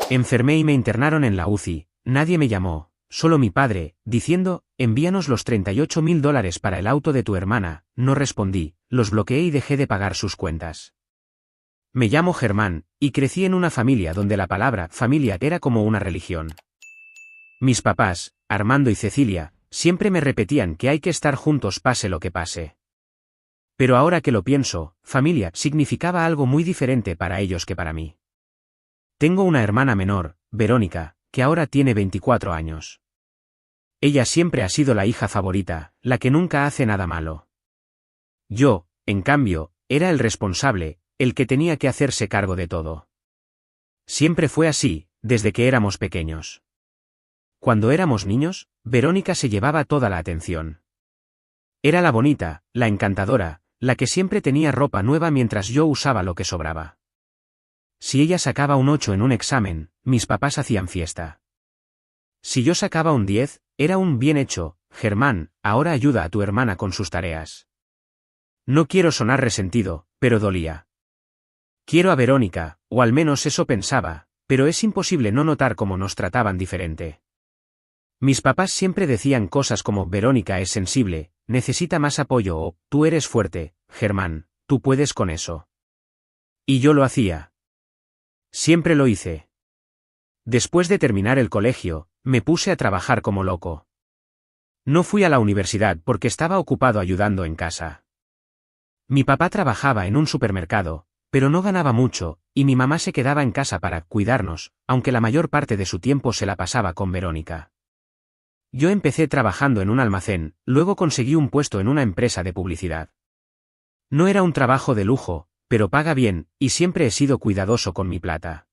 Enfermé y me internaron en la UCI, nadie me llamó, solo mi padre, diciendo, envíanos los $38.000 para el auto de tu hermana, no respondí, los bloqueé y dejé de pagar sus cuentas. Me llamo Germán, y crecí en una familia donde la palabra familia era como una religión. Mis papás, Armando y Cecilia, siempre me repetían que hay que estar juntos pase lo que pase. Pero ahora que lo pienso, familia significaba algo muy diferente para ellos que para mí. Tengo una hermana menor, Verónica, que ahora tiene 24 años. Ella siempre ha sido la hija favorita, la que nunca hace nada malo. Yo, en cambio, era el responsable, el que tenía que hacerse cargo de todo. Siempre fue así, desde que éramos pequeños. Cuando éramos niños, Verónica se llevaba toda la atención. Era la bonita, la encantadora, la que siempre tenía ropa nueva mientras yo usaba lo que sobraba. Si ella sacaba un 8 en un examen, mis papás hacían fiesta. Si yo sacaba un 10, era un bien hecho, Germán, ahora ayuda a tu hermana con sus tareas. No quiero sonar resentido, pero dolía. Quiero a Verónica, o al menos eso pensaba, pero es imposible no notar cómo nos trataban diferente. Mis papás siempre decían cosas como Verónica es sensible, necesita más apoyo o tú eres fuerte, Germán, tú puedes con eso. Y yo lo hacía. Siempre lo hice. Después de terminar el colegio, me puse a trabajar como loco. No fui a la universidad porque estaba ocupado ayudando en casa. Mi papá trabajaba en un supermercado, pero no ganaba mucho, y mi mamá se quedaba en casa para cuidarnos, aunque la mayor parte de su tiempo se la pasaba con Verónica. Yo empecé trabajando en un almacén, luego conseguí un puesto en una empresa de publicidad. No era un trabajo de lujo, pero paga bien, y siempre he sido cuidadoso con mi plata.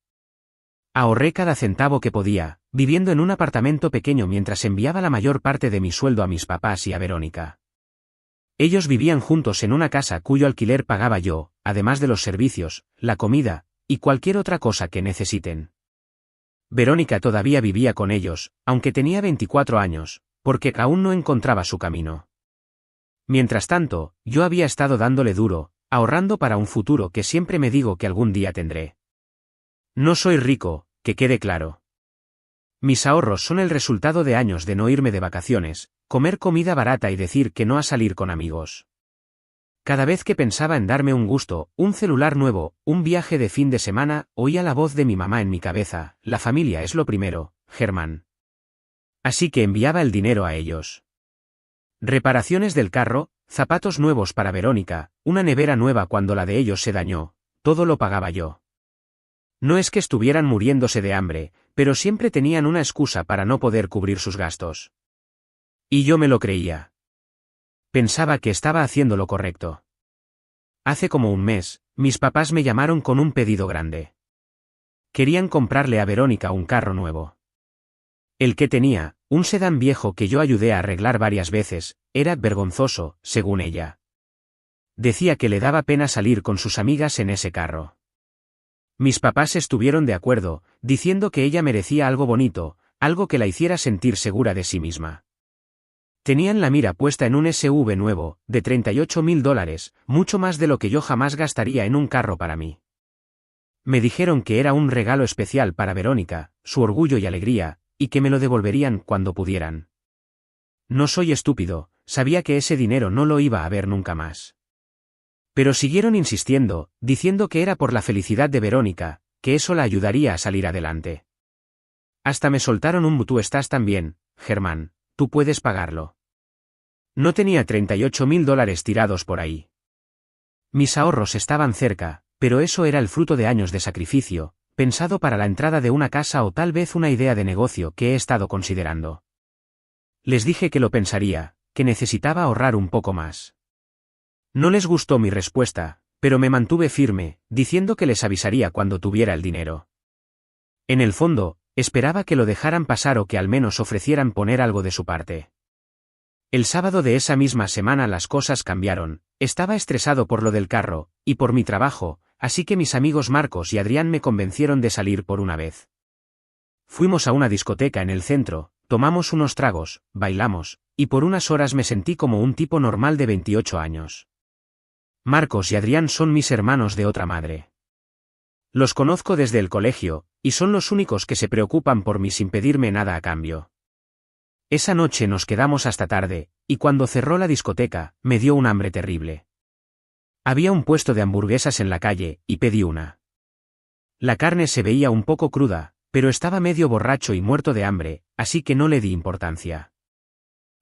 Ahorré cada centavo que podía, viviendo en un apartamento pequeño mientras enviaba la mayor parte de mi sueldo a mis papás y a Verónica. Ellos vivían juntos en una casa cuyo alquiler pagaba yo, además de los servicios, la comida, y cualquier otra cosa que necesiten. Verónica todavía vivía con ellos, aunque tenía 24 años, porque aún no encontraba su camino. Mientras tanto, yo había estado dándole duro, ahorrando para un futuro que siempre me digo que algún día tendré. No soy rico, que quede claro. Mis ahorros son el resultado de años de no irme de vacaciones, comer comida barata y decir que no a salir con amigos. Cada vez que pensaba en darme un gusto, un celular nuevo, un viaje de fin de semana, oía la voz de mi mamá en mi cabeza, la familia es lo primero, Germán. Así que enviaba el dinero a ellos. Reparaciones del carro, zapatos nuevos para Verónica, una nevera nueva cuando la de ellos se dañó, todo lo pagaba yo. No es que estuvieran muriéndose de hambre, pero siempre tenían una excusa para no poder cubrir sus gastos. Y yo me lo creía. Pensaba que estaba haciendo lo correcto. Hace como un mes, mis papás me llamaron con un pedido grande. Querían comprarle a Verónica un carro nuevo. El que tenía, un sedán viejo que yo ayudé a arreglar varias veces, era vergonzoso, según ella. Decía que le daba pena salir con sus amigas en ese carro. Mis papás estuvieron de acuerdo, diciendo que ella merecía algo bonito, algo que la hiciera sentir segura de sí misma. Tenían la mira puesta en un SUV nuevo, de $38.000, mucho más de lo que yo jamás gastaría en un carro para mí. Me dijeron que era un regalo especial para Verónica, su orgullo y alegría, y que me lo devolverían cuando pudieran. No soy estúpido, sabía que ese dinero no lo iba a ver nunca más. Pero siguieron insistiendo, diciendo que era por la felicidad de Verónica, que eso la ayudaría a salir adelante. Hasta me soltaron un tú estás tan bien, Germán, tú puedes pagarlo. No tenía $38.000 tirados por ahí. Mis ahorros estaban cerca, pero eso era el fruto de años de sacrificio, pensado para la entrada de una casa o tal vez una idea de negocio que he estado considerando. Les dije que lo pensaría, que necesitaba ahorrar un poco más. No les gustó mi respuesta, pero me mantuve firme, diciendo que les avisaría cuando tuviera el dinero. En el fondo, esperaba que lo dejaran pasar o que al menos ofrecieran poner algo de su parte. El sábado de esa misma semana las cosas cambiaron, estaba estresado por lo del carro, y por mi trabajo, así que mis amigos Marcos y Adrián me convencieron de salir por una vez. Fuimos a una discoteca en el centro, tomamos unos tragos, bailamos, y por unas horas me sentí como un tipo normal de 28 años. Marcos y Adrián son mis hermanos de otra madre. Los conozco desde el colegio, y son los únicos que se preocupan por mí sin pedirme nada a cambio. Esa noche nos quedamos hasta tarde, y cuando cerró la discoteca, me dio un hambre terrible. Había un puesto de hamburguesas en la calle, y pedí una. La carne se veía un poco cruda, pero estaba medio borracho y muerto de hambre, así que no le di importancia.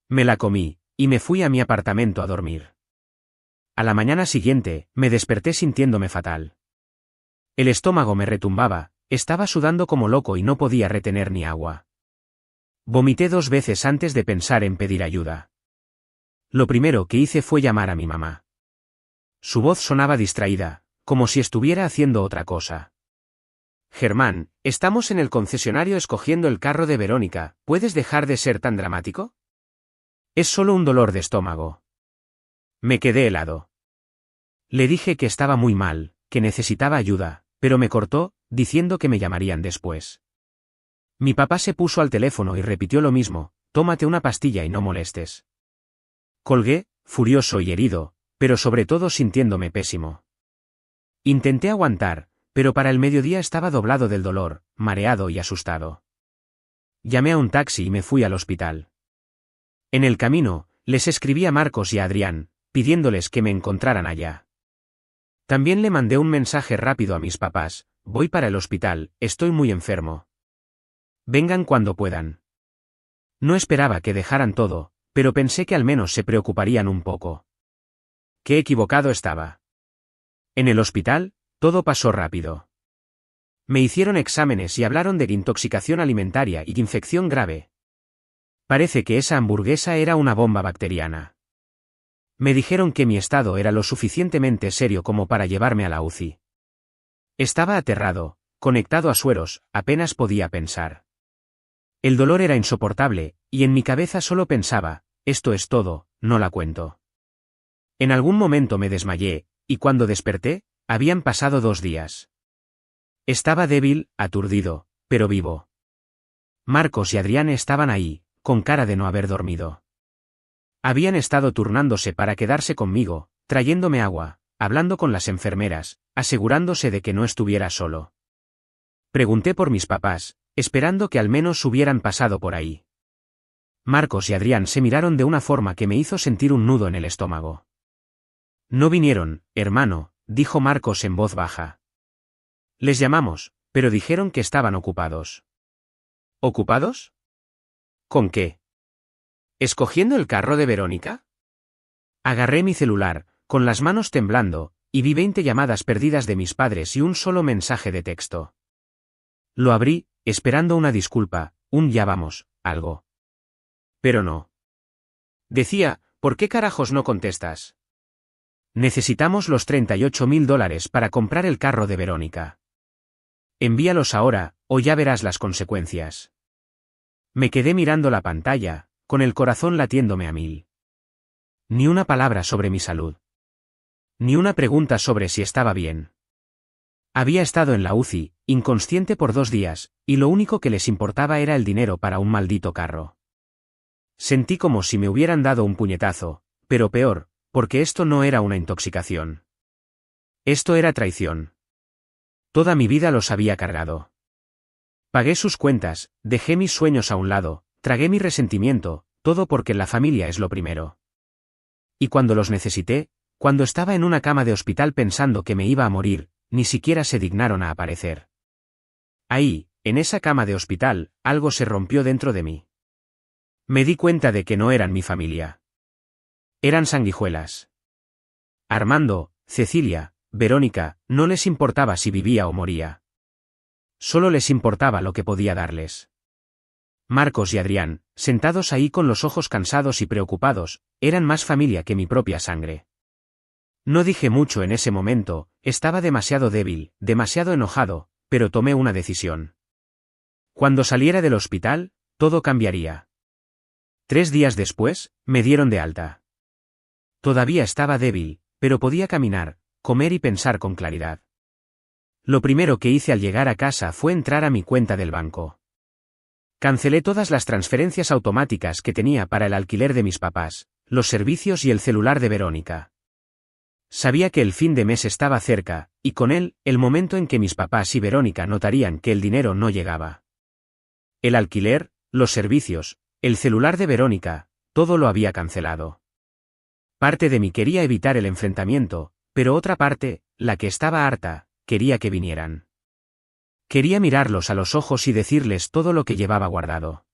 Me la comí, y me fui a mi apartamento a dormir. A la mañana siguiente, me desperté sintiéndome fatal. El estómago me retumbaba, estaba sudando como loco y no podía retener ni agua. Vomité 2 veces antes de pensar en pedir ayuda. Lo primero que hice fue llamar a mi mamá. Su voz sonaba distraída, como si estuviera haciendo otra cosa. Germán, estamos en el concesionario escogiendo el carro de Verónica, ¿puedes dejar de ser tan dramático? Es solo un dolor de estómago. Me quedé helado. Le dije que estaba muy mal, que necesitaba ayuda, pero me cortó, diciendo que me llamarían después. Mi papá se puso al teléfono y repitió lo mismo, tómate una pastilla y no molestes. Colgué, furioso y herido, pero sobre todo sintiéndome pésimo. Intenté aguantar, pero para el mediodía estaba doblado del dolor, mareado y asustado. Llamé a un taxi y me fui al hospital. En el camino, les escribí a Marcos y a Adrián, pidiéndoles que me encontraran allá. También le mandé un mensaje rápido a mis papás, voy para el hospital, estoy muy enfermo. Vengan cuando puedan. No esperaba que dejaran todo, pero pensé que al menos se preocuparían un poco. Qué equivocado estaba. En el hospital, todo pasó rápido. Me hicieron exámenes y hablaron de intoxicación alimentaria y infección grave. Parece que esa hamburguesa era una bomba bacteriana. Me dijeron que mi estado era lo suficientemente serio como para llevarme a la UCI. Estaba aterrado, conectado a sueros, apenas podía pensar. El dolor era insoportable, y en mi cabeza solo pensaba, esto es todo, no la cuento. En algún momento me desmayé, y cuando desperté, habían pasado 2 días. Estaba débil, aturdido, pero vivo. Marcos y Adrián estaban ahí, con cara de no haber dormido. Habían estado turnándose para quedarse conmigo, trayéndome agua, hablando con las enfermeras, asegurándose de que no estuviera solo. Pregunté por mis papás, esperando que al menos hubieran pasado por ahí. Marcos y Adrián se miraron de una forma que me hizo sentir un nudo en el estómago. No vinieron, hermano, dijo Marcos en voz baja. Les llamamos, pero dijeron que estaban ocupados. ¿Ocupados? ¿Con qué? ¿Escogiendo el carro de Verónica? Agarré mi celular, con las manos temblando, y vi 20 llamadas perdidas de mis padres y un solo mensaje de texto. Lo abrí, esperando una disculpa, un ya vamos, algo. Pero no. Decía, ¿por qué carajos no contestas? Necesitamos los $38.000 para comprar el carro de Verónica. Envíalos ahora, o ya verás las consecuencias. Me quedé mirando la pantalla, con el corazón latiéndome a 1000. Ni una palabra sobre mi salud. Ni una pregunta sobre si estaba bien. Había estado en la UCI, inconsciente por 2 días, y lo único que les importaba era el dinero para un maldito carro. Sentí como si me hubieran dado un puñetazo, pero peor, porque esto no era una intoxicación. Esto era traición. Toda mi vida los había cargado. Pagué sus cuentas, dejé mis sueños a un lado, tragué mi resentimiento, todo porque la familia es lo primero. Y cuando los necesité, cuando estaba en una cama de hospital pensando que me iba a morir, ni siquiera se dignaron a aparecer. Ahí, en esa cama de hospital, algo se rompió dentro de mí. Me di cuenta de que no eran mi familia. Eran sanguijuelas. Armando, Cecilia, Verónica, no les importaba si vivía o moría. Solo les importaba lo que podía darles. Marcos y Adrián, sentados ahí con los ojos cansados y preocupados, eran más familia que mi propia sangre. No dije mucho en ese momento, estaba demasiado débil, demasiado enojado, pero tomé una decisión. Cuando saliera del hospital, todo cambiaría. 3 días después, me dieron de alta. Todavía estaba débil, pero podía caminar, comer y pensar con claridad. Lo primero que hice al llegar a casa fue entrar a mi cuenta del banco. Cancelé todas las transferencias automáticas que tenía para el alquiler de mis papás, los servicios y el celular de Verónica. Sabía que el fin de mes estaba cerca, y con él, el momento en que mis papás y Verónica notarían que el dinero no llegaba. El alquiler, los servicios, el celular de Verónica, todo lo había cancelado. Parte de mí quería evitar el enfrentamiento, pero otra parte, la que estaba harta, quería que vinieran. Quería mirarlos a los ojos y decirles todo lo que llevaba guardado.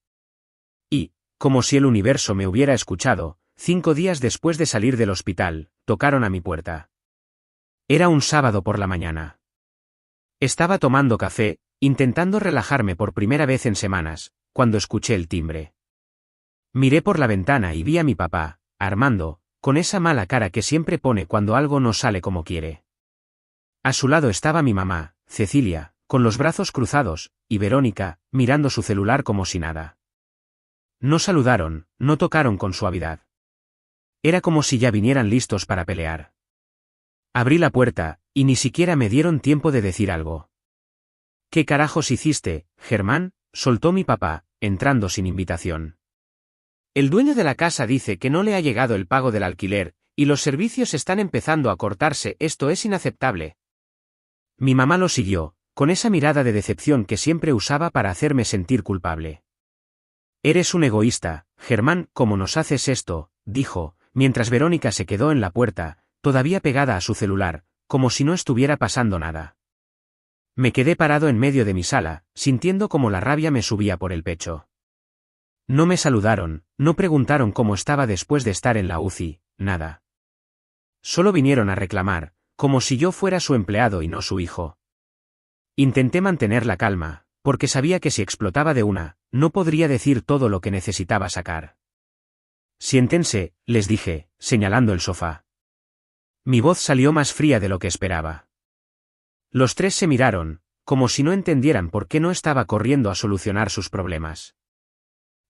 Y, como si el universo me hubiera escuchado, 5 días después de salir del hospital, tocaron a mi puerta. Era un sábado por la mañana. Estaba tomando café, intentando relajarme por primera vez en semanas, cuando escuché el timbre. Miré por la ventana y vi a mi papá, Armando, con esa mala cara que siempre pone cuando algo no sale como quiere. A su lado estaba mi mamá, Cecilia, con los brazos cruzados, y Verónica, mirando su celular como si nada. No saludaron, no tocaron con suavidad. Era como si ya vinieran listos para pelear. Abrí la puerta, y ni siquiera me dieron tiempo de decir algo. ¿Qué carajos hiciste, Germán?, soltó mi papá, entrando sin invitación. El dueño de la casa dice que no le ha llegado el pago del alquiler, y los servicios están empezando a cortarse. Esto es inaceptable. Mi mamá lo siguió, con esa mirada de decepción que siempre usaba para hacerme sentir culpable. Eres un egoísta, Germán, ¿cómo nos haces esto?, dijo, mientras Verónica se quedó en la puerta, todavía pegada a su celular, como si no estuviera pasando nada. Me quedé parado en medio de mi sala, sintiendo como la rabia me subía por el pecho. No me saludaron, no preguntaron cómo estaba después de estar en la UCI, nada. Solo vinieron a reclamar, como si yo fuera su empleado y no su hijo. Intenté mantener la calma, porque sabía que si explotaba de una, no podría decir todo lo que necesitaba sacar. Siéntense, les dije, señalando el sofá. Mi voz salió más fría de lo que esperaba. Los tres se miraron, como si no entendieran por qué no estaba corriendo a solucionar sus problemas.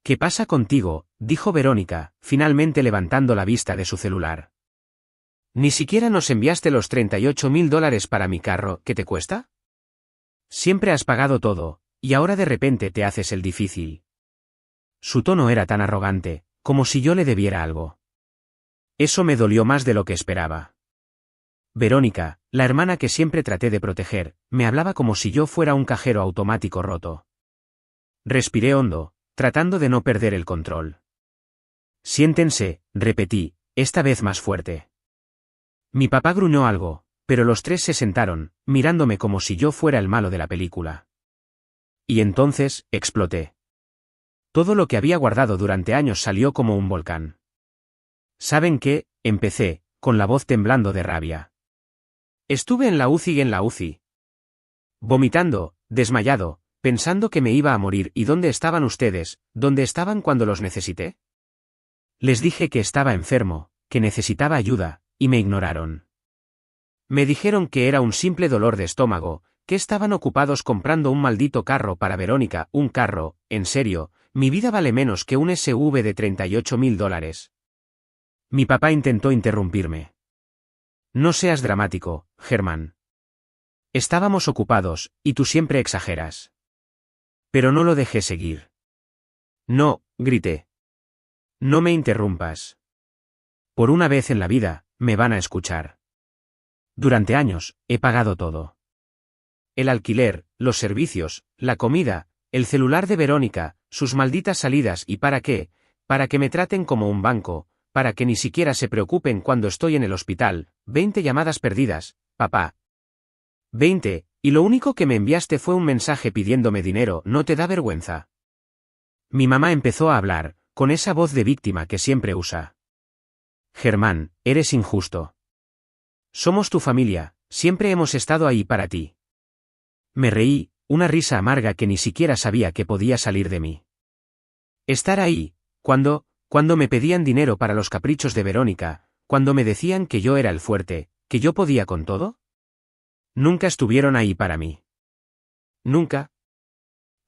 ¿Qué pasa contigo?, dijo Verónica, finalmente levantando la vista de su celular. ¿Ni siquiera nos enviaste los $38.000 para mi carro? ¿Qué te cuesta? Siempre has pagado todo, y ahora de repente te haces el difícil. Su tono era tan arrogante, como si yo le debiera algo. Eso me dolió más de lo que esperaba. Verónica, la hermana que siempre traté de proteger, me hablaba como si yo fuera un cajero automático roto. Respiré hondo, tratando de no perder el control. Siéntense, repetí, esta vez más fuerte. Mi papá gruñó algo, pero los tres se sentaron, mirándome como si yo fuera el malo de la película. Y entonces, exploté. Todo lo que había guardado durante años salió como un volcán. ¿Saben qué?, empecé, con la voz temblando de rabia. Estuve en la UCI. Vomitando, desmayado, pensando que me iba a morir. ¿Y dónde estaban ustedes? ¿Dónde estaban cuando los necesité? Les dije que estaba enfermo, que necesitaba ayuda, y me ignoraron. Me dijeron que era un simple dolor de estómago, que estaban ocupados comprando un maldito carro para Verónica. ¿Un carro? En serio, mi vida vale menos que un SUV de $38.000. Mi papá intentó interrumpirme. No seas dramático, Germán. Estábamos ocupados, y tú siempre exageras. Pero no lo dejé seguir. No, grité. No me interrumpas. Por una vez en la vida, me van a escuchar. Durante años, he pagado todo. El alquiler, los servicios, la comida, el celular de Verónica, sus malditas salidas. ¿Y para qué? Para que me traten como un banco, para que ni siquiera se preocupen cuando estoy en el hospital. 20 llamadas perdidas, papá. 20, y lo único que me enviaste fue un mensaje pidiéndome dinero. ¿No te da vergüenza? Mi mamá empezó a hablar, con esa voz de víctima que siempre usa. Germán, eres injusto. Somos tu familia, siempre hemos estado ahí para ti. Me reí, una risa amarga que ni siquiera sabía que podía salir de mí. Estar ahí, cuando me pedían dinero para los caprichos de Verónica, cuando me decían que yo era el fuerte, que yo podía con todo. Nunca estuvieron ahí para mí. Nunca.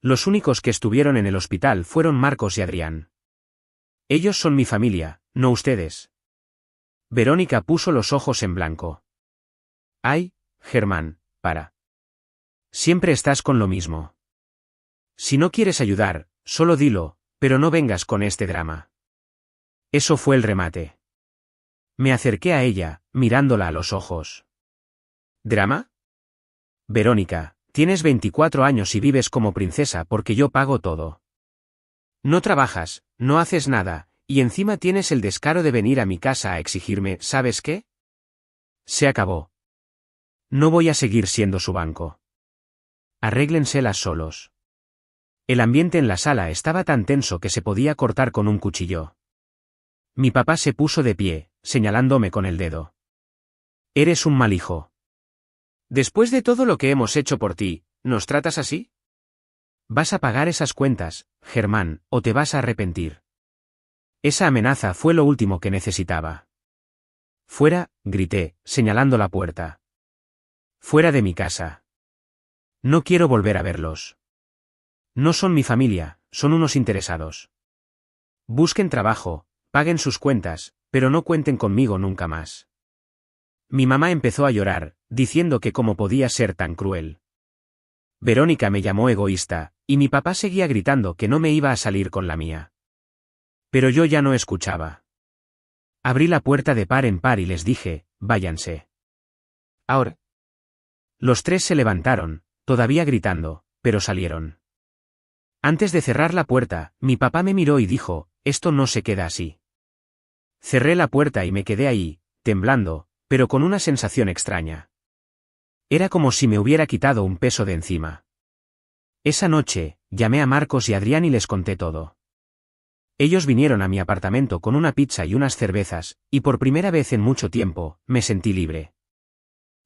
Los únicos que estuvieron en el hospital fueron Marcos y Adrián. Ellos son mi familia, no ustedes. Verónica puso los ojos en blanco. Ay, Germán, para. Siempre estás con lo mismo. Si no quieres ayudar, solo dilo, pero no vengas con este drama. Eso fue el remate. Me acerqué a ella, mirándola a los ojos. ¿Drama? Verónica, tienes 24 años y vives como princesa porque yo pago todo. No trabajas, no haces nada, y encima tienes el descaro de venir a mi casa a exigirme, ¿sabes qué? Se acabó. No voy a seguir siendo su banco. Arréglenselas solos. El ambiente en la sala estaba tan tenso que se podía cortar con un cuchillo. Mi papá se puso de pie, señalándome con el dedo. Eres un mal hijo. Después de todo lo que hemos hecho por ti, ¿nos tratas así? Vas a pagar esas cuentas, Germán, o te vas a arrepentir. Esa amenaza fue lo último que necesitaba. Fuera, grité, señalando la puerta. Fuera de mi casa. No quiero volver a verlos. No son mi familia, son unos interesados. Busquen trabajo, paguen sus cuentas, pero no cuenten conmigo nunca más. Mi mamá empezó a llorar, diciendo que cómo podía ser tan cruel. Verónica me llamó egoísta, y mi papá seguía gritando que no me iba a salir con la mía. Pero yo ya no escuchaba. Abrí la puerta de par en par y les dije, váyanse. Ahora. Los tres se levantaron, todavía gritando, pero salieron. Antes de cerrar la puerta, mi papá me miró y dijo, esto no se queda así. Cerré la puerta y me quedé ahí, temblando, pero con una sensación extraña. Era como si me hubiera quitado un peso de encima. Esa noche, llamé a Marcos y Adrián y les conté todo. Ellos vinieron a mi apartamento con una pizza y unas cervezas, y por primera vez en mucho tiempo, me sentí libre.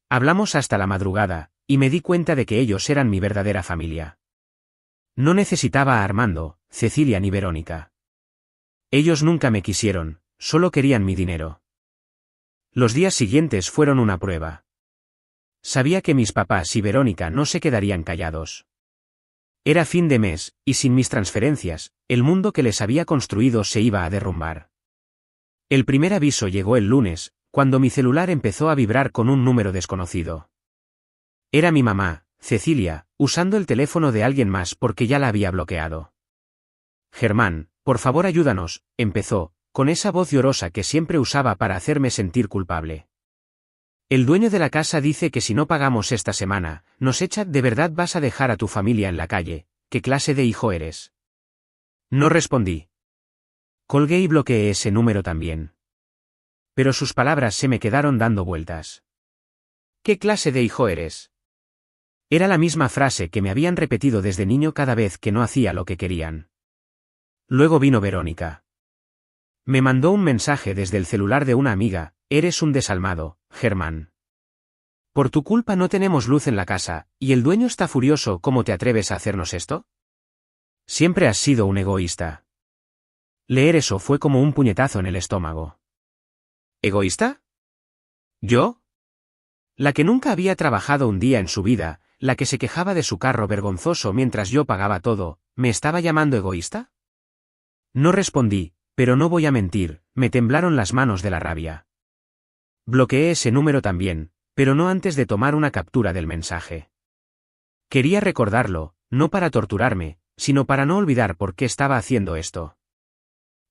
Hablamos hasta la madrugada, y me di cuenta de que ellos eran mi verdadera familia. No necesitaba a Armando, Cecilia ni Verónica. Ellos nunca me quisieron, solo querían mi dinero. Los días siguientes fueron una prueba. Sabía que mis papás y Verónica no se quedarían callados. Era fin de mes, y sin mis transferencias, el mundo que les había construido se iba a derrumbar. El primer aviso llegó el lunes, cuando mi celular empezó a vibrar con un número desconocido. Era mi mamá, Cecilia, usando el teléfono de alguien más porque ya la había bloqueado. Germán, por favor ayúdanos, empezó, con esa voz llorosa que siempre usaba para hacerme sentir culpable. El dueño de la casa dice que si no pagamos esta semana, nos echa. ¿De verdad vas a dejar a tu familia en la calle? ¿Qué clase de hijo eres? No respondí. Colgué y bloqueé ese número también. Pero sus palabras se me quedaron dando vueltas. ¿Qué clase de hijo eres? Era la misma frase que me habían repetido desde niño cada vez que no hacía lo que querían. Luego vino Verónica. Me mandó un mensaje desde el celular de una amiga, eres un desalmado, Germán. Por tu culpa no tenemos luz en la casa, y el dueño está furioso. ¿Cómo te atreves a hacernos esto? Siempre has sido un egoísta. Leer eso fue como un puñetazo en el estómago. ¿Egoísta? ¿Yo? La que nunca había trabajado un día en su vida, la que se quejaba de su carro vergonzoso mientras yo pagaba todo, ¿me estaba llamando egoísta? No respondí, pero no voy a mentir, me temblaron las manos de la rabia. Bloqueé ese número también, pero no antes de tomar una captura del mensaje. Quería recordarlo, no para torturarme, sino para no olvidar por qué estaba haciendo esto.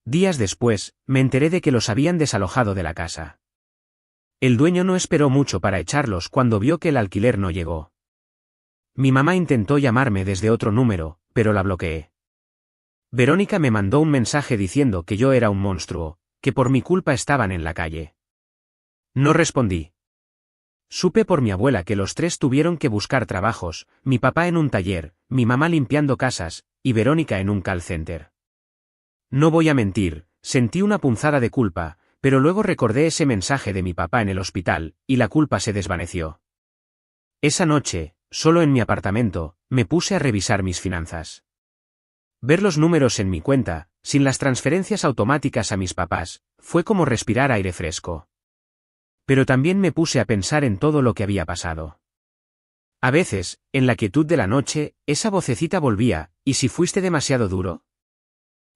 Días después, me enteré de que los habían desalojado de la casa. El dueño no esperó mucho para echarlos cuando vio que el alquiler no llegó. Mi mamá intentó llamarme desde otro número, pero la bloqueé. Verónica me mandó un mensaje diciendo que yo era un monstruo, que por mi culpa estaban en la calle. No respondí. Supe por mi abuela que los tres tuvieron que buscar trabajos, mi papá en un taller, mi mamá limpiando casas, y Verónica en un call center. No voy a mentir, sentí una punzada de culpa, pero luego recordé ese mensaje de mi papá en el hospital, y la culpa se desvaneció. Esa noche, solo en mi apartamento, me puse a revisar mis finanzas. Ver los números en mi cuenta, sin las transferencias automáticas a mis papás, fue como respirar aire fresco. Pero también me puse a pensar en todo lo que había pasado. A veces, en la quietud de la noche, esa vocecita volvía, ¿y si fuiste demasiado duro?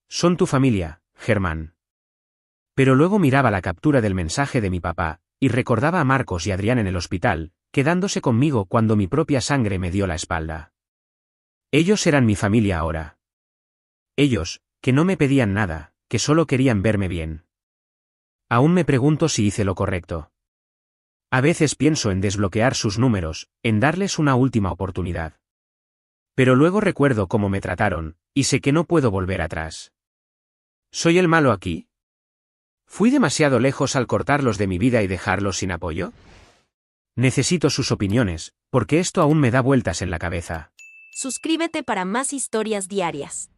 Son tu familia, Germán. Pero luego miraba la captura del mensaje de mi papá, y recordaba a Marcos y Adrián en el hospital, quedándose conmigo cuando mi propia sangre me dio la espalda. Ellos eran mi familia ahora. Ellos, que no me pedían nada, que solo querían verme bien. Aún me pregunto si hice lo correcto. A veces pienso en desbloquear sus números, en darles una última oportunidad. Pero luego recuerdo cómo me trataron, y sé que no puedo volver atrás. ¿Soy el malo aquí? ¿Fui demasiado lejos al cortarlos de mi vida y dejarlos sin apoyo? Necesito sus opiniones, porque esto aún me da vueltas en la cabeza. Suscríbete para más historias diarias.